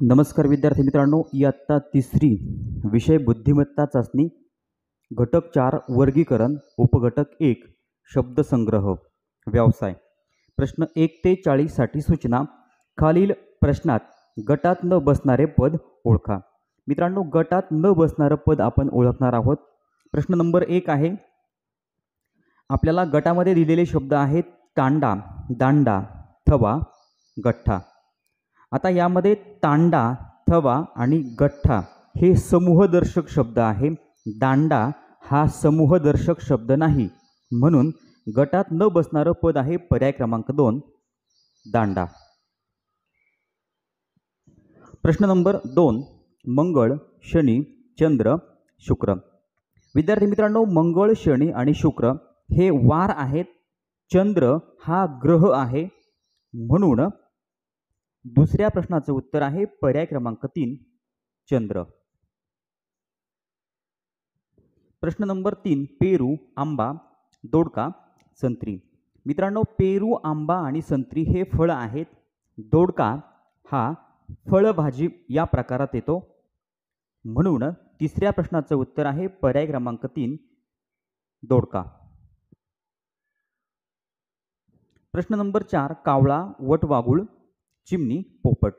नमस्कार विद्यार्थी मित्रांनो, इयत्ता तिसरी विषय बुद्धिमत्ता चाचणी घटक 4 वर्गीकरण उपघटक 1 शब्दसंग्रह व्यवसाय प्रश्न 1 ते 40 साठी सूचना. खालील प्रश्नात गटात न बसणारे पद ओळखा. मित्रांनो, गटात न बसणारे पद आपण ओळखणार आहोत. प्रश्न नंबर 1 आहे, आपल्याला गटामध्ये दिलेले शब्द आहेत तांडा, दांडा, थवा, गठ्ठा. आता यामध्ये तांडा, थवा आणि गठ्ठा हे समूहदर्शक शब्द आहे. दांडा हा समूहदर्शक शब्द नाही, म्हणून गटात न बसणारं पद आहे पर्याय क्रमांक 2 दांडा. प्रश्न नंबर 2, मंगळ, शनी, चंद्र, शुक्र. विद्यार्थी मित्रांनो, मंगळ, शनी आणि शुक्र हे वार आहेत. चंद्र हा ग्रह आहे, म्हणून दुसऱ्या प्रश्नाचं उत्तर आहे पर्याय क्रमांक 3 चंद्र. प्रश्न नंबर 3, पेरू, आंबा, दोडका, संत्री. मित्रांनो, पेरू, आंबा आणि संत्री हे फळ आहेत. दोडका हा फळभाजी या प्रकारात येतो, म्हणून तिसऱ्या प्रश्नाचं उत्तर आहे पर्याय क्रमांक 3 दोडका. प्रश्न नंबर 4, कावळा, वटवाघूळ, चिमणी, पोपट.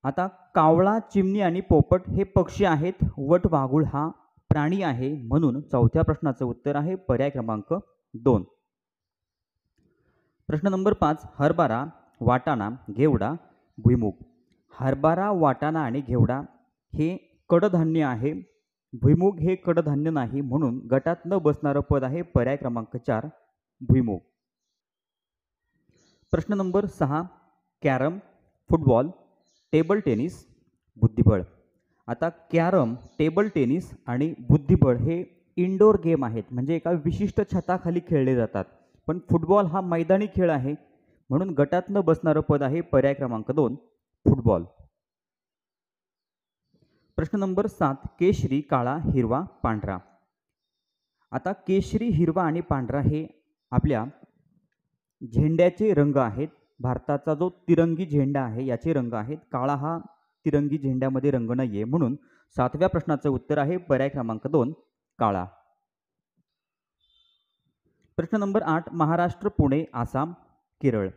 आता कावळा, चिमणी आणि पोपट हे पक्षी आहेत. वटवाघूळ हा प्राणी आहे, म्हणून चौथ्या प्रश्नाचं उत्तर आहे पर्याय क्रमांक 2. प्रश्न नंबर 5, हरभरा, वाटाणा, घेवडा, भुईमूग. हरभरा, वाटाणा आणि घेवडा हे कडधान्य आहे. भुईमूग हे कडधान्य नाही, म्हणून गटात न बसणारं पद आहे पर्याय क्रमांक 4 भुईमूग. प्रश्न number 6, carrom, football, table tennis, बुद्धिबळ. आता कॅरम, टेबल टेनिस आणि बुद्धिबळ हे इनडोअर गेम आहेत, म्हणजे एका विशिष्ट छताखाली खेळले जातात. पण फुटबॉल हा मैदानी खेळ आहे, म्हणून गटात न बसणारं पद आहे पर्याय क्रमांक 2 फुटबॉल. प्रश्न नंबर 7, केशरी, काळा, हिरवा, पांढरा. आता केशरी, हिरवा आणि पांढरा हे आपल्या झेंड्याचे रंग आहेत. भारताचा जो तिरंगी झेंडा आहे याचे रंग आहेत. काळा हा तिरंगी झेंड्यामध्ये रंग नाहीये, म्हणून 7व्या प्रश्नाचं उत्तर आहे पर्याय क्रमांक 2 काळा. प्रश्न नंबर 8, महाराष्ट्र, पुणे, आसाम, केरळ.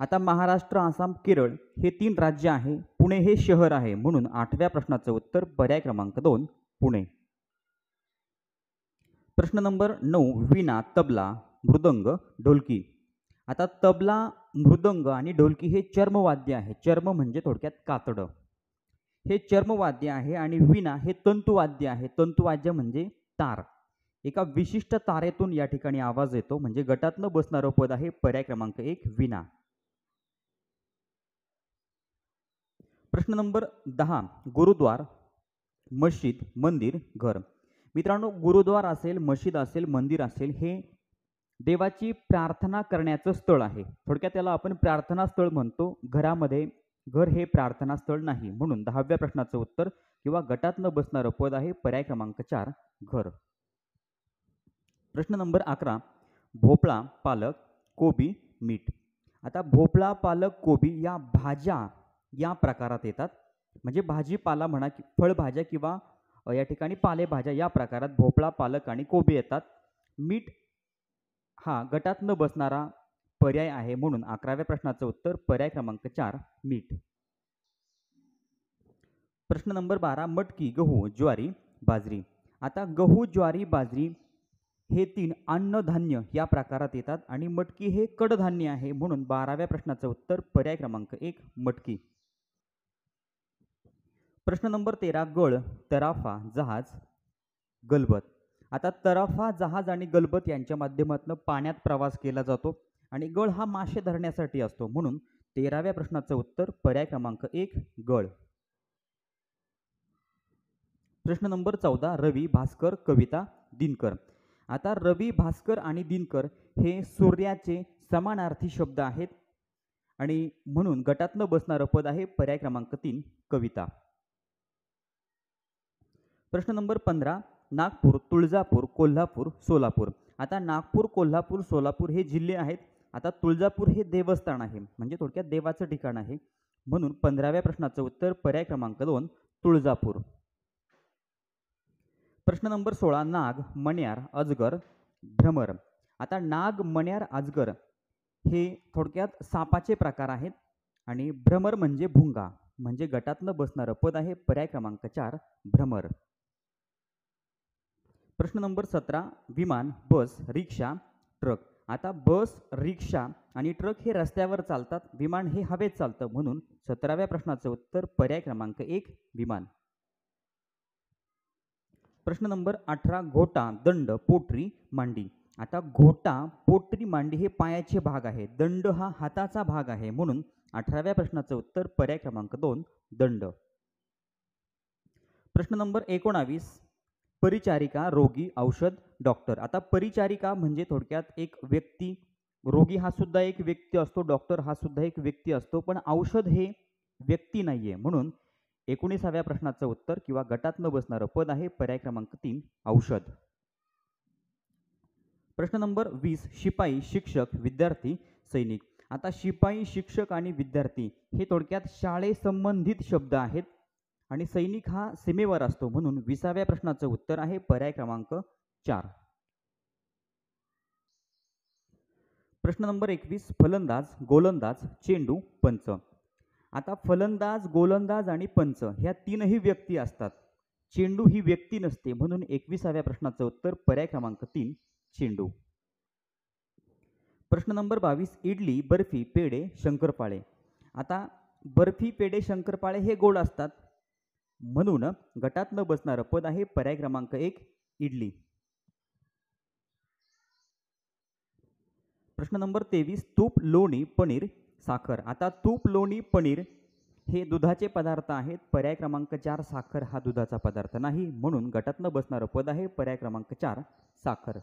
आता महाराष्ट्र, आसाम, केरळ हे 3 राज्य आहे. पुणे हे शहर आहे, म्हणून 8व्या प्रश्नाचं उत्तर पर्याय क्रमांक 2 पुणे. प्रश्न नंबर 9, वीणा, तबला, मृदंग, ढोलकी. आता तबला, मृदंग आणि ढोलकी हे चर्मवाद्य आहे. चर्म म्हणजे थोडक्यात कातडं, हे चर्मवाद्य आहे. आणि वीणा हे तंतुवाद्य आहे. तंतुवाद्य म्हणजे तार. एका विशिष्ट तारेतून या ठिकाणी आवाज येतो, म्हणजे गटात न बसणारं पद आहे पर्याय क्रमांक 1 वीणा. प्रश्न नंबर 10, गुरुद्वार, मस्जिद, मंदिर, घर. मित्रांनो, गुरुद्वार असेल, मस्जिद असेल, मंदिर असेल हे देवाची प्रार्थना करण्याचं स्थळ आहे. थोडक्यात त्याला आपण प्रार्थना स्थळ म्हणतो. घर हे प्रार्थना स्थळ नाही, म्हणून 10व्या प्रश्नाचं उत्तर किंवा गटात न बसणारं पद आहे पर्याय क्रमांक 4 घर. प्रश्न नंबर 11, भोपळा, पालक, कोबी, मीठ. आता भोपळा, पालक, कोबी या भाज्या या प्रकारात येतात, म्हणजे भाजीपाला म्हणा, फळभाज्या किंवा या ठिकाणी पालेभाज्या या प्रकारात भोपळा, पालक आणि कोबी येतात. मीठ हा गटात न बसणारा पर्याय आहे, म्हणून 11व्या प्रश्नाचं उत्तर पर्याय क्रमांक 4 मीठ. प्रश्न नंबर 12, मटकी, गहू, ज्वारी, बाजरी. आता गहू, ज्वारी, बाजरी हे 3 अन्नधान्य या प्रकारात येतात आणि मटकी हे कडधान्य आहे, म्हणून 12व्या प्रश्नाचं उत्तर पर्याय क्रमांक 1 मटकी. प्रश्न नंबर 13, गळ, तराफा, जहाज, गलबत. आता तराफा, जहाज आणि गलबत यांच्या माध्यमातून पाण्यात प्रवास केला जातो आणि गळ हा मासे धरण्यासाठी असतो, म्हणून 13व्या प्रश्नाचं उत्तर पर्याय क्रमांक 1 गळ. प्रश्न नंबर 14, रवी, भास्कर, कविता, दिनकर. आता रवी, भास्कर आणि दिनकर हे सूर्याचे समानार्थी शब्द आहेत आणि म्हणून गटात न बसणारं पद आहे पर्याय क्रमांक 3 कविता. प्रश्न नंबर 15, नागपूर, तुळजापूर, कोल्हापूर, सोलापूर. आता नागपूर, कोल्हापूर, सोलापूर हे जिल्हे आहेत. आता तुळजापूर हे देवस्थान आहे, म्हणजे थोडक्यात देवाचं ठिकाण आहे. म्हणून 15व्या प्रश्नाचं उत्तर पर्याय क्रमांक 2 तुळजापूर. प्रश्न नंबर 16 नाग, मण्यार, अजगर, भ्रमर. आता नाग, मण्यार, अजगर हे थोडक्यात सापाचे प्रकार आहेत आणि भ्रमर म्हणजे भुंगा, म्हणजे गटातनं बसणारं पद आहे पर्याय क्रमांक 4 भ्रमर. प्रश्न नंबर 17 विमान, बस, रिक्षा, ट्रक. आता बस, रिक्षा आणि ट्रक हे रस्त्यावर चालतात, विमान हे हवेत चालतं, म्हणून 17व्या प्रश्नाचं उत्तर पर्याय क्रमांक 1 विमान. प्रश्न नंबर 18 घोटा, दंड, पोटरी, मांडी. आता घोटा, पोटरी, मांडी हे पायाचे भाग आहे, दंड हा हाताचा भाग आहे, म्हणून 18व्या प्रश्नाचं उत्तर पर्याय क्रमांक 2 दंड. प्रश्न नंबर 19 परिचारिका, रोगी, औषध, डॉक्टर. आता परिचारिका म्हणजे थोडक्यात एक व्यक्ती, रोगी हा सुद्धा एक व्यक्ती असतो, डॉक्टर हा सुद्धा एक व्यक्ती असतो, पण औषध हे व्यक्ती नाहीये, म्हणून 19व्या प्रश्नाचं उत्तर किंवा गटातनं बसणारं पद आहे पर्याय क्रमांक 3 औषध. प्रश्न नंबर 20 शिपाई, शिक्षक, विद्यार्थी, सैनिक. आता शिपाई, शिक्षक आणि विद्यार्थी हे थोडक्यात शाळेसंबंधित शब्द आहेत आणि सैनिक हा सीमेवर असतो, म्हणून 20व्या प्रश्नाचं उत्तर आहे पर्याय क्रमांक 4. प्रश्न नंबर 21 फलंदाज, गोलंदाज, चेंडू, पंच. आता फलंदाज, गोलंदाज आणि पंच ह्या तीनही व्यक्ती असतात, चेंडू ही व्यक्ती नसते, म्हणून 21व्या प्रश्नाचं उत्तर पर्याय क्रमांक 3 चेंडू. प्रश्न नंबर 22 इडली, बर्फी, पेढे, शंकरपाळे. आता बर्फी, पेढे, शंकरपाळे हे गोड असतात, म्हणून गटातनं बसणारं पद आहे पर्याय क्रमांक 1 इडली. प्रश्न नंबर 23 तूप, लोणी, पनीर, साखर. आता तूप, लोणी, पनीर हे दुधाचे पदार्थ आहेत, पर्याय क्रमांक 4 साखर हा दुधाचा पदार्थ नाही, म्हणून गटातनं बसणारं पद आहे पर्याय क्रमांक 4 साखर.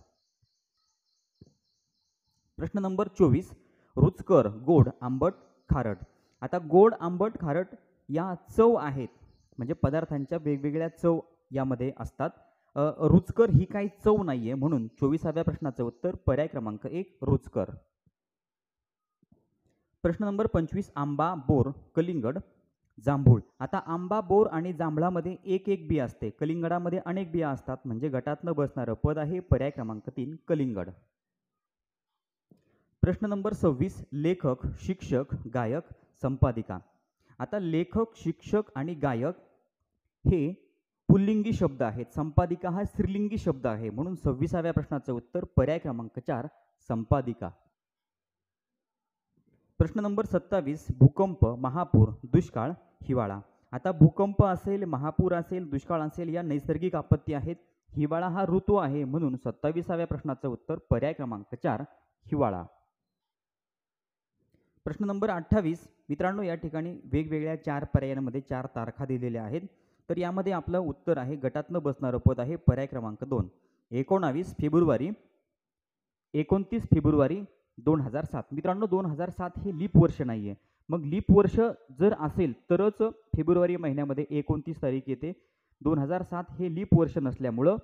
प्रश्न नंबर 24 रुचकर, गोड, आंबट, खारट. आता गोड, आंबट, खारट या चव आहेत, म्हणजे पदार्थांच्या वेगवेगळ्या चव यामध्ये असतात. रुचकर ही काही चव नाहीये, म्हणून 24व्या प्रश्नाचं उत्तर पर्याय क्रमांक 1 रुचकर. प्रश्न नंबर 25 आंबा, बोर, कलिंगड, जांभूळ. आता आंबा, बोर आणि जांभळामध्ये एक एक बी असते, कलिंगडामध्ये अनेक बिया असतात, म्हणजे गटातनं बसणारं पद आहे पर्याय क्रमांक 3 कलिंगड. प्रश्न नंबर 26 लेखक, शिक्षक, गायक, संपादिका. आता लेखक, शिक्षक आणि गायक हे पुल्लिंगी शब्द आहेत, संपादिका हा स्त्रीलिंगी शब्द आहे, म्हणून 26व्या प्रश्नाचं उत्तर पर्याय क्रमांक 4 संपादिका. प्रश्न नंबर 27 भूकंप, महापूर, दुष्काळ, हिवाळा. आता भूकंप असेल, महापूर असेल, दुष्काळ असेल या नैसर्गिक आपत्ती आहेत, हिवाळा हा ऋतू आहे, म्हणून 27व्या प्रश्नाचं उत्तर पर्याय क्रमांक 4 हिवाळा. प्रश्न नंबर 28 मित्रांनो, या ठिकाणी वेगवेगळ्या 4 पर्यायांमध्ये 4 तारखा दिलेल्या आहेत, तर यामध्ये आपलं उत्तर आहे गटातनं बसणारं पद आहे पर्याय क्रमांक 2 19 फेब्रुवारी, 29 फेब्रुवारी 2007. मित्रांनो 2007 हे लीप वर्ष नाहीये, मग लीप वर्ष जर असेल तरच फेब्रुवारी महिन्यामध्ये 29 तारीख येते, 2007 हे लीप वर्ष नसल्यामुळं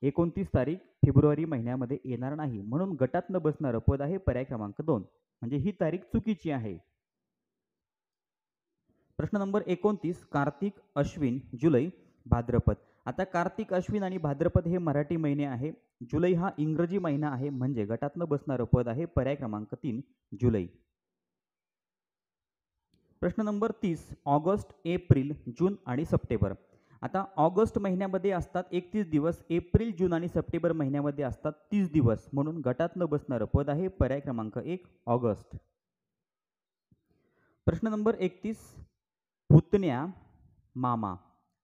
29 तारीख फेब्रुवारी महिन्यामध्ये येणार नाही, म्हणून गटातनं बसणारं पद आहे पर्याय क्रमांक 2, म्हणजे ही तारीख चुकीची आहे. प्रश्न नंबर 29 कार्तिक, अश्विन, जुलै, भाद्रपद. आता कार्तिक, अश्विन आणि भाद्रपद हे मराठी महिने आहे, जुलै हा इंग्रजी महिना आहे, म्हणजे गटातनं बसणारं पद आहे पर्याय क्रमांक 3 जुलै. प्रश्न नंबर 30 ऑगस्ट, एप्रिल, जून आणि सप्टेंबर. आता ऑगस्ट महिन्यामध्ये असतात 31 दिवस, एप्रिल, जून आणि सप्टेंबर महिन्यामध्ये असतात 30 दिवस, म्हणून गटातनं बसणारं पद आहे पर्याय क्रमांक 1 ऑगस्ट. प्रश्न नंबर 31 पुतण्या, मामा,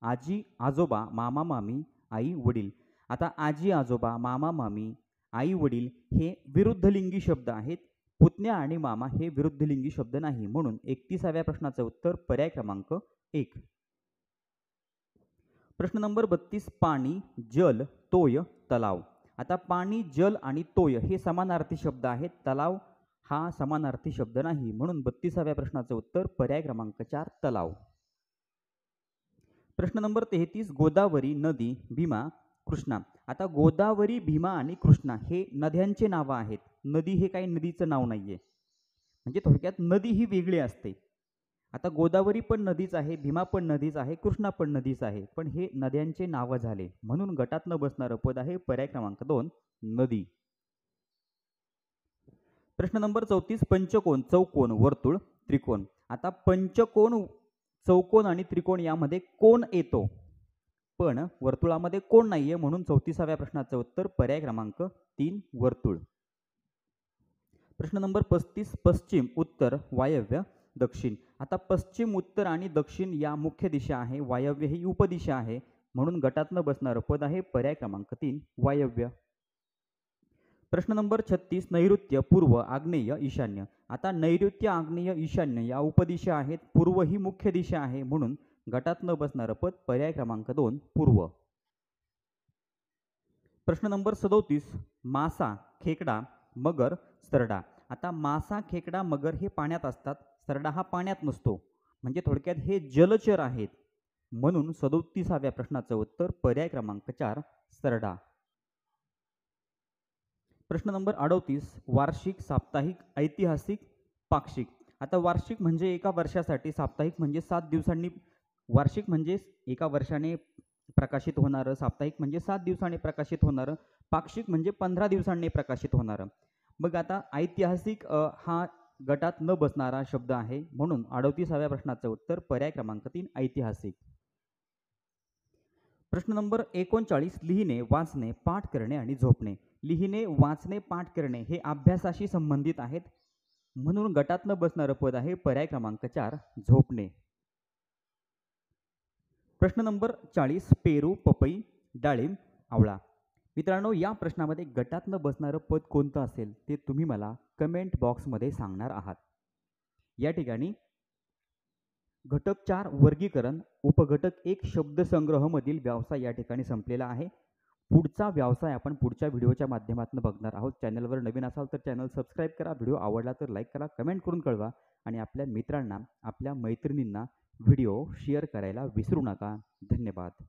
आजी, आजोबा, मामा, मामी, आई, वडील. आता आजी, आजोबा, मामा, मामी, आई, वडील हे विरुद्धलिंगी शब्द आहेत, पुतण्या आणि मामा हे विरुद्धलिंगी शब्द नाही, म्हणून 31व्या प्रश्नाचं उत्तर पर्याय क्रमांक 1. प्रश्न नंबर 32 पाणी, जल, तोय, तलाव. आता पाणी, जल आणि तोय हे समानार्थी शब्द आहेत, तलाव हा समानार्थी शब्द नाही, म्हणून 32व्या प्रश्नाचं उत्तर पर्याय क्रमांक 4 तलाव. प्रश्न नंबर 33 गोदावरी, नदी, भीमा, कृष्णा. आता गोदावरी, भीमा आणि कृष्णा हे नद्यांचे नावं आहेत, नदी हे काही नदीचं नाव नाहीये, म्हणजे थोडक्यात नदी ही वेगळी असते. आता गोदावरी पण नदीच आहे, भीमा पण नदीच आहे, कृष्णा पण नदीच आहे, पण हे नद्यांचे नावं झाले म्हणून गटात न बसणारं पद आहे पर्याय क्रमांक 2 नदी. प्रश्न नंबर 34 पंचकोन, चौकोन, वर्तुळ, त्रिकोण. आता पंचकोन, चौकोन आणि त्रिकोण यामध्ये कोण येतो, पण वर्तुळामध्ये कोण नाहीये म्हणून 34व्या प्रश्नाचं उत्तर पर्याय क्रमांक 3 वर्तुळ. प्रश्न नंबर 35 पश्चिम, उत्तर, वायव्य, दक्षिण. आता पश्चिम, उत्तर आणि दक्षिण या मुख्य दिशा आहे, वायव्य ही उपदिशा आहे म्हणून गटात न बसणारं पद आहे पर्याय क्रमांक 3 वायव्य. प्रश्न नंबर 36 नैऋत्य, पूर्व, आग्नेय, ईशान्य. आता नैऋत्य, आग्नेय, ईशान्य या उपदिशा आहेत, पूर्व ही मुख्य दिशा आहे म्हणून गटात न बसणारं पद पर्याय क्रमांक 2 पूर्व. प्रश्न नंबर 37 मासा, खेकडा, मगर, सरडा. आता मासा, खेकडा, मगर हे पाण्यात असतात, सरडा हा पाण्यात नसतो, म्हणजे थोडक्यात हे जलचर आहेत म्हणून 37व्या प्रश्नाचं उत्तर पर्याय क्रमांक 4 सरडा. प्रश्न नंबर 38 वार्षिक, साप्ताहिक, ऐतिहासिक, पाक्षिक. आता वार्षिक म्हणजे एका वर्षासाठी, साप्ताहिक म्हणजे 7 दिवसांनी, वार्षिक म्हणजे एका वर्षाने प्रकाशित होणारं, साप्ताहिक म्हणजे 7 दिवसांनी प्रकाशित होणारं, पाक्षिक म्हणजे 15 दिवसांनी प्रकाशित होणारं. मग आता ऐतिहासिक हा गटात न बसणारा शब्द आहे म्हणून 38व्या प्रश्नाचं उत्तर पर्याय क्रमांक 3 ऐतिहासिक. प्रश्न नंबर 39 लिहिणे, वाचणे, पाठ करणे आणि झोपणे. लिहिणे, वाचणे, पाठ करणे हे अभ्यासाशी संबंधित आहेत म्हणून गटात न बसणारं पद आहे पर्याय क्रमांक 4 झोपणे. प्रश्न नंबर 40 पेरू, पपई, डाळिंब, आवळा. मित्रांनो या प्रश्नामध्ये गटात न बसणारं पद कोणतं असेल ते तुम्ही मला कमेंट बॉक्समध्ये सांगणार आहात. या ठिकाणी घटक 4 वर्गीकरण, उपघटक 1 शब्दसंग्रह मधील व्यवसाय या ठिकाणी संपलेला आहे. पुढचा व्यवसाय आपण पुढच्या व्हिडिओच्या माध्यमातून बघणार आहोत. चॅनलवर नवीन असाल तर चॅनल सबस्क्राईब करा, व्हिडिओ आवडला तर लाईक करा, कमेंट करून कळवा आणि आपल्या मित्रांना, आपल्या मैत्रिणींना व्हिडिओ शेअर करायला विसरू नका. धन्यवाद.